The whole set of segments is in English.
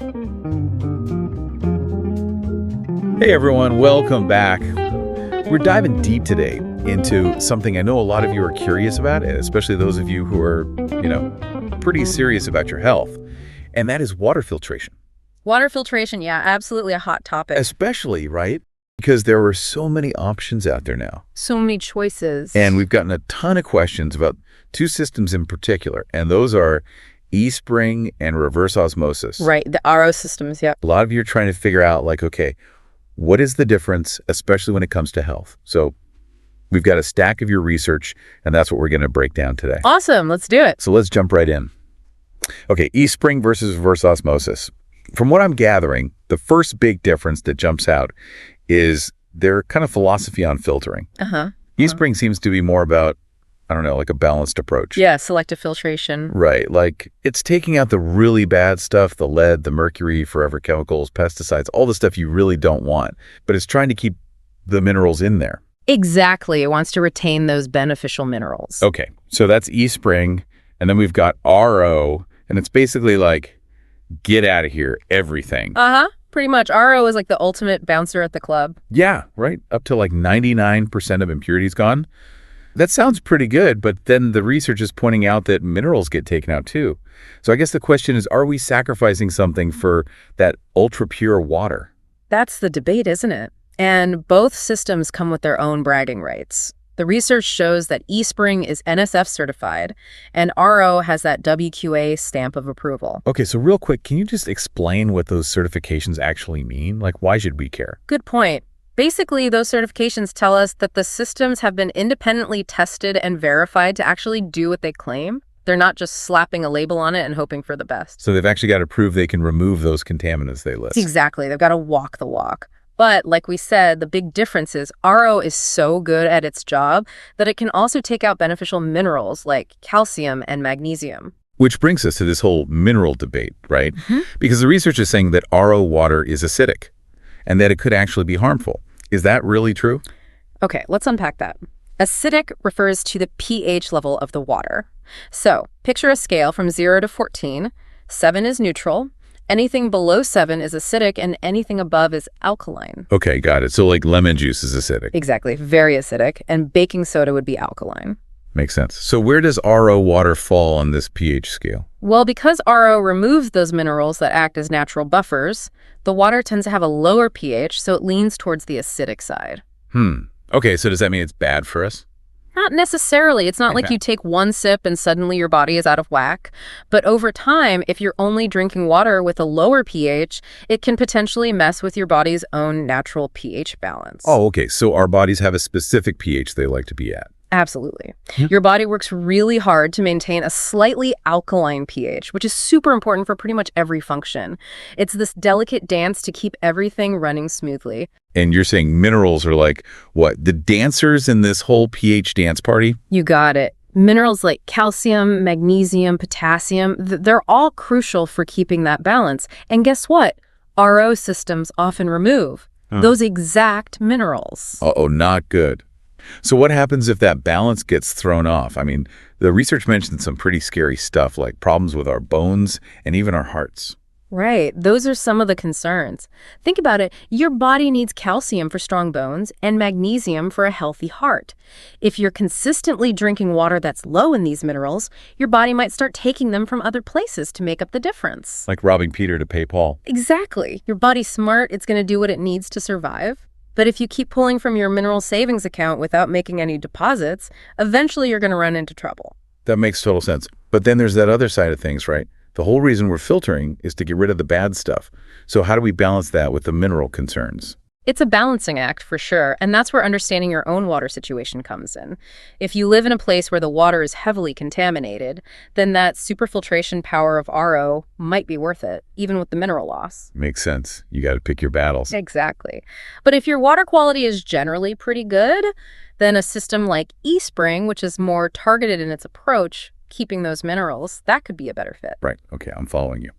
Hey everyone, welcome back. We're diving deep today into something I know a lot of you are curious about, and especially those of you who are, pretty serious about your health, and that is water filtration. Water filtration, yeah, absolutely a hot topic. Especially, right? Because there are so many options out there now. So many choices. And we've gotten a ton of questions about two systems in particular, and those are eSpring and reverse osmosis. Right, the RO systems, yeah. A lot of you are trying to figure out, okay, what is the difference, especially when it comes to health? So we've got a stack of your research, and that's what we're going to break down today. Awesome, let's do it. So let's jump right in. Okay, eSpring versus reverse osmosis. From what I'm gathering, the first big difference that jumps out is their kind of philosophy on filtering. eSpring seems to be more about, a balanced approach. Yeah, selective filtration. Right, it's taking out the really bad stuff, the lead, the mercury, forever chemicals, pesticides, all the stuff you really don't want, but it's trying to keep the minerals in there. Exactly, it wants to retain those beneficial minerals. Okay, so that's eSpring, and then we've got RO, and it's basically get out of here, everything. Pretty much. RO is like the ultimate bouncer at the club. Yeah, right. Up to 99% of impurities gone. That sounds pretty good, but then the research is pointing out that minerals get taken out too. So I guess the question is, are we sacrificing something for that ultra-pure water? That's the debate, isn't it? And both systems come with their own bragging rights. The research shows that eSpring is NSF certified, and RO has that WQA stamp of approval. Okay, so real quick, can you just explain what those certifications actually mean? Why should we care? Good point. Basically, those certifications tell us that the systems have been independently tested and verified to actually do what they claim. They're not just slapping a label on it and hoping for the best. So they've actually got to prove they can remove those contaminants they list. Exactly. They've got to walk the walk. But like we said, the big difference is RO is so good at its job that it can also take out beneficial minerals like calcium and magnesium. Which brings us to this whole mineral debate, right? Because the research is saying that RO water is acidic and that it could actually be harmful. Is that really true? Okay, let's unpack that. Acidic refers to the pH level of the water. So picture a scale from 0 to 14. 7 is neutral. Anything below 7 is acidic, and anything above is alkaline. Okay, got it. So lemon juice is acidic. Exactly, very acidic, and baking soda would be alkaline. Makes sense. So where does RO water fall on this pH scale? Well, because RO removes those minerals that act as natural buffers, the water tends to have a lower pH, so it leans towards the acidic side. Okay, so does that mean it's bad for us? Not necessarily. It's not like you take one sip and suddenly your body is out of whack. But over time, if you're only drinking water with a lower pH, it can potentially mess with your body's own natural pH balance. Oh, okay. So our bodies have a specific pH they like to be at. Absolutely. Your body works really hard to maintain a slightly alkaline pH, which is super important for pretty much every function. It's this delicate dance to keep everything running smoothly. And you're saying minerals are what? The dancers in this whole pH dance party? You got it. Minerals like calcium, magnesium, potassium, they're all crucial for keeping that balance. And guess what? RO systems often remove those exact minerals. Uh-oh, not good. So what happens if that balance gets thrown off? The research mentioned some pretty scary stuff like problems with our bones and even our hearts. Right. Those are some of the concerns. Think about it. Your body needs calcium for strong bones and magnesium for a healthy heart. If you're consistently drinking water that's low in these minerals, your body might start taking them from other places to make up the difference. Like robbing Peter to pay Paul. Exactly. Your body's smart. It's going to do what it needs to survive. But if you keep pulling from your mineral savings account without making any deposits, eventually you're going to run into trouble. That makes total sense. But then there's that other side of things, right? The whole reason we're filtering is to get rid of the bad stuff. So how do we balance that with the mineral concerns? It's a balancing act for sure, and that's where understanding your own water situation comes in. If you live in a place where the water is heavily contaminated, then that superfiltration power of RO might be worth it, even with the mineral loss. Makes sense. You got to pick your battles. Exactly. But if your water quality is generally pretty good, then a system like eSpring, which is more targeted in its approach, keeping those minerals, that could be a better fit. Right. Okay, I'm following you.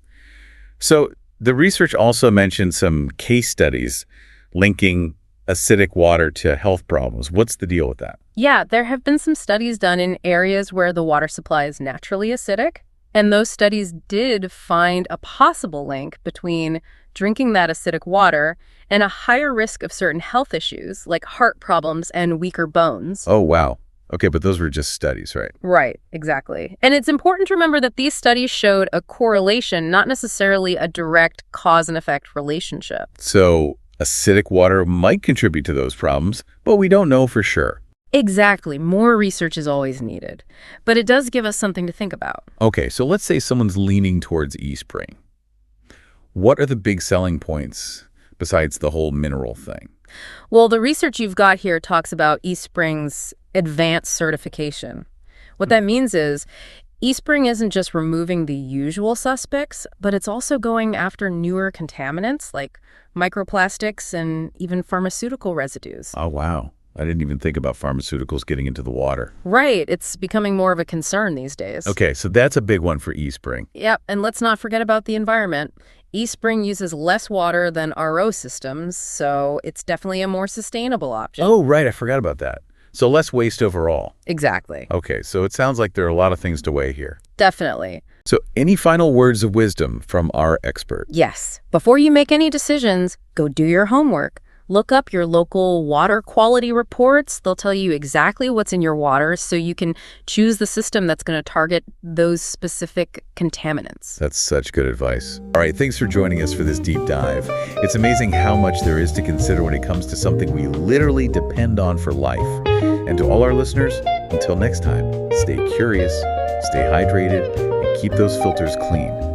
So the research also mentioned some case studies linking acidic water to health problems. What's the deal with that? Yeah, there have been some studies done in areas where the water supply is naturally acidic. And those studies did find a possible link between drinking that acidic water and a higher risk of certain health issues like heart problems and weaker bones. Oh, wow. Okay, but those were just studies, right? Right, exactly. And it's important to remember that these studies showed a correlation, not necessarily a direct cause and effect relationship. So acidic water might contribute to those problems, but we don't know for sure. Exactly. More research is always needed. But it does give us something to think about. Okay, so let's say someone's leaning towards eSpring. What are the big selling points besides the whole mineral thing? Well, the research you've got here talks about eSpring's advanced certification. What that means is eSpring isn't just removing the usual suspects, but it's also going after newer contaminants like microplastics and even pharmaceutical residues. Oh, wow. I didn't even think about pharmaceuticals getting into the water. Right. It's becoming more of a concern these days. Okay, so that's a big one for eSpring. Yep. And let's not forget about the environment. eSpring uses less water than RO systems, so it's definitely a more sustainable option. Oh, right. I forgot about that. So less waste overall. Exactly. Okay, so it sounds like there are a lot of things to weigh here. Definitely. So any final words of wisdom from our expert? Yes. Before you make any decisions, go do your homework. Look up your local water quality reports. They'll tell you exactly what's in your water so you can choose the system that's going to target those specific contaminants. That's such good advice. All right, thanks for joining us for this deep dive. It's amazing how much there is to consider when it comes to something we literally depend on for life. And to all our listeners, until next time, stay curious, stay hydrated, and keep those filters clean.